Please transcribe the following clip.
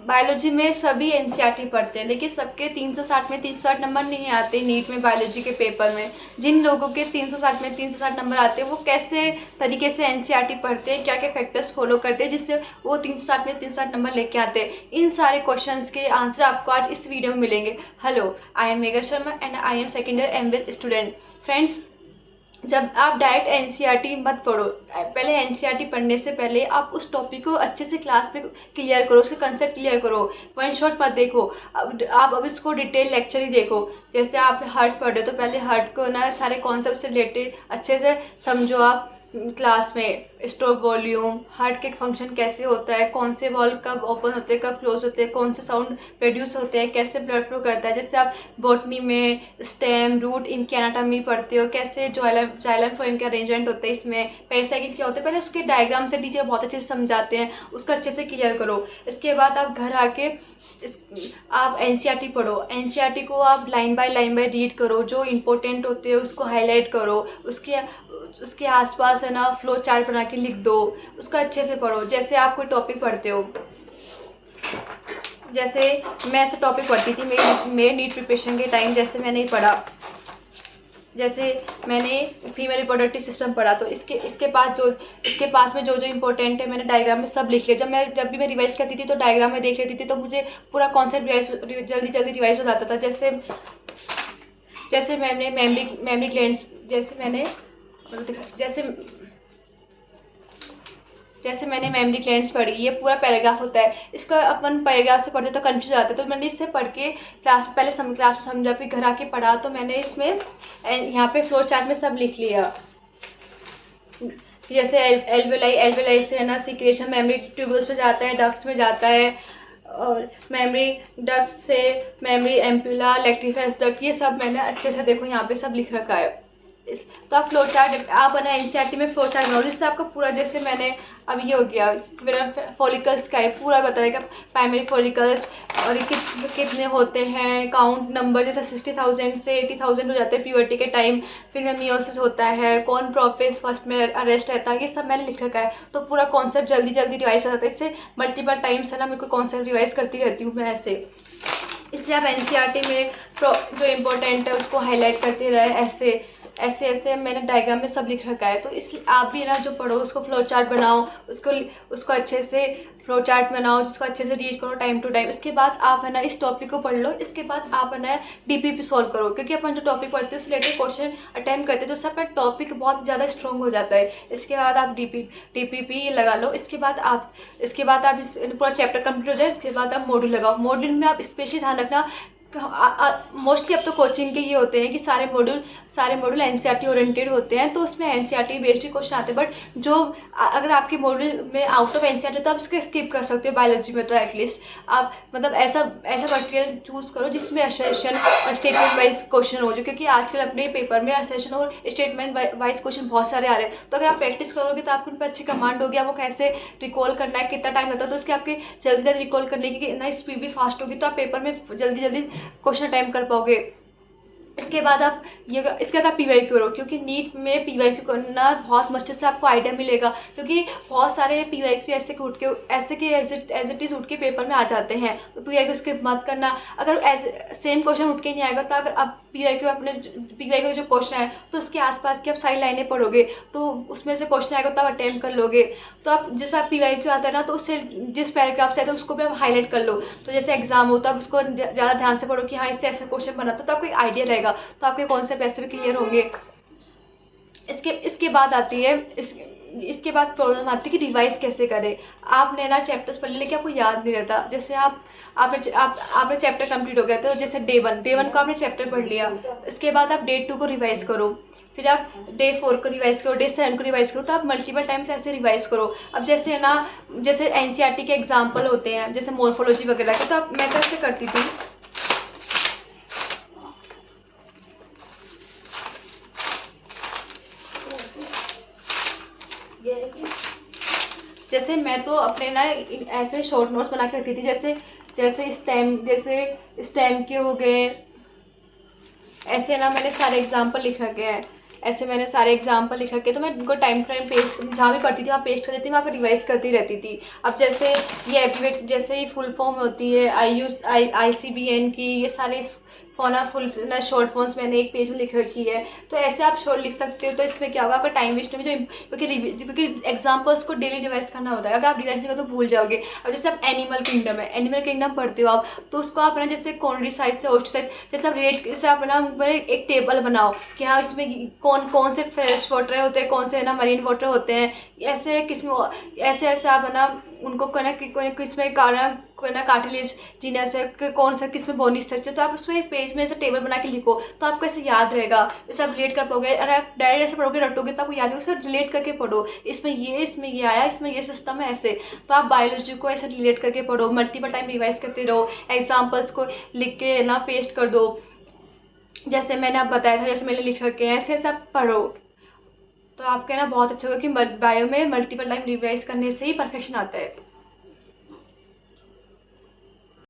Biology में सभी NCERT पढ़ते हैं, लेकिन सबके 360 में 360 नंबर नहीं आते नीट में बायोलॉजी के पेपर में। जिन लोगों के 360 में 360 नंबर आते हैं वो कैसे तरीके से एनसीईआरटी पढ़ते हैं, क्या क्या फैक्टर्स फॉलो करते हैं जिससे वो 360 में 360 नंबर लेके आते हैं, इन सारे क्वेश्चंस के आंसर आपको आज इस वीडियो में मिलेंगे। Hello, I am mega Sharma and I am second year MBA student. Friends, जब आप डायरेक्ट एनसीईआरटी मत पढ़ो, पहले एनसीईआरटी पढ़ने से पहले आप उस टॉपिक को अच्छे से क्लास में क्लियर करो, उसके कंसेप्ट क्लियर करो, वन शॉट मत देखो। अब इसको डिटेल लेक्चर ही देखो। जैसे आप हार्ट पढ़ रहे हो तो पहले हार्ट को ना सारे कॉन्सेप्ट से रिलेटेड अच्छे से समझो आप क्लास में। स्ट्रोक वॉल्यूम, हार्ट के फंक्शन कैसे होता है, कौन से वॉल्व कब ओपन होते हैं, कब क्लोज होते हैं, कौन से साउंड प्रोड्यूस होते हैं, कैसे ब्लड फ्लो करता है। जैसे आप बॉटनी में स्टेम, रूट, इनकी एनाटॉमी पढ़ते हो, कैसे जाइलम फ्लोएम का अरेंजमेंट होता है, इसमें पेरिसाइकिल क्या होता है, पहले उसके डायग्राम से टीचर बहुत अच्छे से समझाते हैं, उसको अच्छे से क्लियर करो। इसके बाद आप घर आके आप एनसीईआरटी पढ़ो। एनसीईआरटी को आप लाइन बाय रीड करो, जो इम्पोर्टेंट होते हैं उसको हाईलाइट करो, उसके आसपास है ना फ्लो चार्ट बना के लिख दो, उसका अच्छे से पढ़ो। जैसे आप कोई टॉपिक पढ़ते हो, जैसे मैं ऐसे टॉपिक पढ़ती थी मेरे नीट प्रिपरेशन के टाइम, जैसे मैंने पढ़ा, जैसे मैंने फीमेल रिप्रोडक्टिव सिस्टम पढ़ा, तो इसके पास में जो इम्पोर्टेंट है मैंने डायग्राम में सब लिख लिया। जब भी मैं रिवाइज करती थी तो डायग्राम में देख लेती थी, तो मुझे पूरा कॉन्सेप्ट जल्दी रिवाइज हो जाता था। जैसे मैंने मेमरी ग्लैंड्स, जैसे मैंने मेमरी ग्लैंड्स पढ़ी, ये पूरा पैराग्राफ होता है, इसका अपन पैराग्राफ से पढ़ते तो कंफ्यूज हो जाते, तो मैंने इससे पढ़ के क्लास में समझा, फिर घर आके पढ़ा, तो मैंने इसमें यहाँ पे फ्लो चार्ट में सब लिख लिया। जैसे एल्वेलाई से है ना सिक्रेशन मेमरी ट्यूब्यूल्स पे जाता है, डक्ट्स में जाता है, और मेमरी डक्ट से मेमरी एम्पुला, लैक्टिफेस डक्ट, ये सब मैंने अच्छे से देखो यहाँ पे सब लिख रखा है। तो आप फ्लो चार्ट, आप है ना एनसीईआरटी में फ्लो चार्ट बनाओ, जिससे आपको पूरा, जैसे मैंने अब ये हो गया मेरा फॉलिकल्स का है, पूरा बताएगा प्राइमरी फॉलिकल्स और कितने होते हैं, काउंट नंबर, जैसे 60,000 से 80,000 हो जाते हैं प्यूबर्टी के टाइम, फिर मियोसिस होता है, कौन प्रोफेज फर्स्ट में अरेस्ट रहता है, ये सब मैंने लिख रखा है। तो पूरा कॉन्सेप्ट जल्दी रिवाइज हो जाता है, इससे मल्टीपल टाइम्स है ना मेरे को कॉन्सेप्ट रिवाइज करती रहती हूँ मैं ऐसे। इसलिए आप एनसीईआरटी में जो इम्पोर्टेंट है उसको हाईलाइट करते रहे, ऐसे मैंने डायग्राम में सब लिख रखा है। तो इसलिए आप भी ना जो पढ़ो उसको फ्लो चार्ट बनाओ, उसको अच्छे से फ्लो चार्ट बनाओ, जिसको अच्छे से रीड करो टाइम टू टाइम। इसके बाद आप है ना इस टॉपिक को पढ़ लो, इसके बाद आप है ना डीपीपी सॉल्व करो, क्योंकि अपन जो टॉपिक पढ़ते हैं उससे रिलेटेड क्वेश्चन अटेम्प्ट करते हैं, तो उससे अपना टॉपिक बहुत ज़्यादा स्ट्रॉन्ग हो जाता है। इसके बाद आप डीपीपी लगा लो। इसके बाद आप पूरा चैप्टर कंप्लीट हो जाए, इसके बाद आप मॉड्यूल लगाओ। मॉड्यूल में आप स्पेशली ध्यान रखना, मोस्टली अब तो कोचिंग के ये होते हैं कि सारे मॉड्यूल एनसीईआरटी ओरिएंटेड होते हैं, तो उसमें एनसीईआरटी बेस्ड ही क्वेश्चन आते हैं। बट जो अगर आपके मॉड्यूल में आउट ऑफ एनसीईआरटी तो आप उसको स्किप कर सकते हो। बायोलॉजी में तो एटलीस्ट आप मतलब ऐसा मटेरियल चूज करो जिसमें असर्शन और स्टेटमेंट वाइज क्वेश्चन हो, जो क्योंकि आजकल अपने पेपर में असर्शन और स्टेटमेंट वाइज क्वेश्चन बहुत सारे आ रहे हैं। तो अगर आप प्रैक्टिस करोगे तो आपको उन पर अच्छी कमांड होगी, आपको कैसे रिकॉल करना है, कितना टाइम लगता है, तो उसके आपके जल्दी रिकॉल करने की ना स्पीड भी फास्ट होगी, तो आप पेपर में जल्दी क्वेश्चन अटेम्प्ट कर पाओगे। इसके बाद आप पीवाईक्यू करो, क्योंकि नीट में पीवाईक्यू करना बहुत मुश्किल से आपको आइडिया मिलेगा, क्योंकि बहुत सारे पीवाईक्यू ऐसे के एज इट इज उठ के पेपर में आ जाते हैं। तो पीवाईक्यू स्किप मत करना। अगर सेम क्वेश्चन उठ के नहीं आएगा तो अगर आप पीवाईक्यू जो क्वेश्चन है तो उसके आसपास की आप सारी लाइनें पढ़ोगे, तो उसमें से क्वेश्चन आएगा तो आप अटेम्प्ट कर लोगे। तो आप जैसे आप पीवाईक्यू आता है ना, तो उससे जिस पैराग्राफ से है तो उसको भी आप हाईलाइट कर लो। तो जैसे एग्जाम हो तो आप उसको ज़्यादा ध्यान से पढ़ो कि हाँ इससे ऐसा क्वेश्चन बना था, तो आपको एक आइडिया रहेगा, तो आपके कॉन्सेप्ट ऐसे भी क्लियर होंगे। इसके बाद आती है इसके बाद प्रॉब्लम आती है कि रिवाइज कैसे करें। आपने ना चैप्टर्स पढ़ लिए लेकिन आपको याद नहीं रहता। जैसे आपने चैप्टर कंप्लीट हो गया, तो जैसे डे वन को आपने चैप्टर पढ़ लिया, इसके बाद आप डे 2 को रिवाइज करो, फिर आप डे 4 को रिवाइज करो, डे 7 को रिवाइज करो, तो आप मल्टीपल टाइम्स ऐसे रिवाइज करो। अब जैसे है ना, जैसे एनसीईआरटी के एग्जाम्पल होते हैं जैसे मॉर्फोलॉजी वगैरह के, तो मैं तो ऐसे करती थी। जैसे मैं तो अपने ना ऐसे शॉर्ट नोट्स बना के रखती थी, जैसे स्टेम के हो गए, ऐसे ना मैंने सारे एग्जाम्पल लिख रखे हैं। ऐसे मैंने सारे एग्जाम्पल लिख रखे, तो मैं उनको टाइम टाइम पेस्ट जहाँ भी पढ़ती थी वहाँ पेस्ट कर देती थी, वहाँ पर रिवाइज करती रहती थी। अब जैसे ये एब्रीवेट जैसे ही फुल फॉर्म होती है ICBN की, ये सारे फोना फुल शॉर्ट फॉर्म्स मैंने एक पेज में लिख रखी है। तो ऐसे आप शॉर्ट लिख सकते हो, तो इसमें क्या होगा, आपका टाइम वेस्ट नहीं होगा, क्योंकि एग्जाम्पल्स को डेली रिवाइज करना होता है, अगर आप रिवाइज नहीं करोगे तो भूल जाओगे। अब जैसे आप एनिमल किंगडम है, एनिमल किंगडम पढ़ते हो आप, तो उसको आप ना जैसे कॉन्ट्री साइज से ओस्ट्रिच साइज, जैसे आप रेट, जैसे आप ना एक टेबल बनाओ कि हाँ इसमें कौन कौन से फ्रेश वाटर होते हैं, कौन से ना मरीन वाटर होते हैं, ऐसे किस्म, ऐसे ऐसे आप ना उनको किसमें कार्टिलेज जीनस है, कौन सा किसमें बोनी स्ट्रक्चर, तो आप उसमें एक पेज में ऐसे टेबल बना के लिखो, तो आपको ऐसे याद रहेगा, जैसे आप रिलेट कर पाओगे। अगर आप डायरेक्ट ऐसे पढ़ोगे रटोगे तो आपको याद नहीं, उससे रिलेट करके पढ़ो, इसमें ये आया, इसमें ये सिस्टम है, ऐसे। तो आप बायोलॉजी को ऐसे रिलेट करके पढ़ो, मल्टीपल टाइम रिवाइज करते रहो, एग्जाम्पल्स को लिख के ना पेस्ट कर दो, जैसे मैंने आप बताया था, जैसे मैंने लिख रखे हैं, ऐसे ऐसे आप पढ़ो, तो आपके ना बहुत अच्छा होगा कि बायो में मल्टीपल टाइम रिवाइज करने से ही परफेक्शन आता है।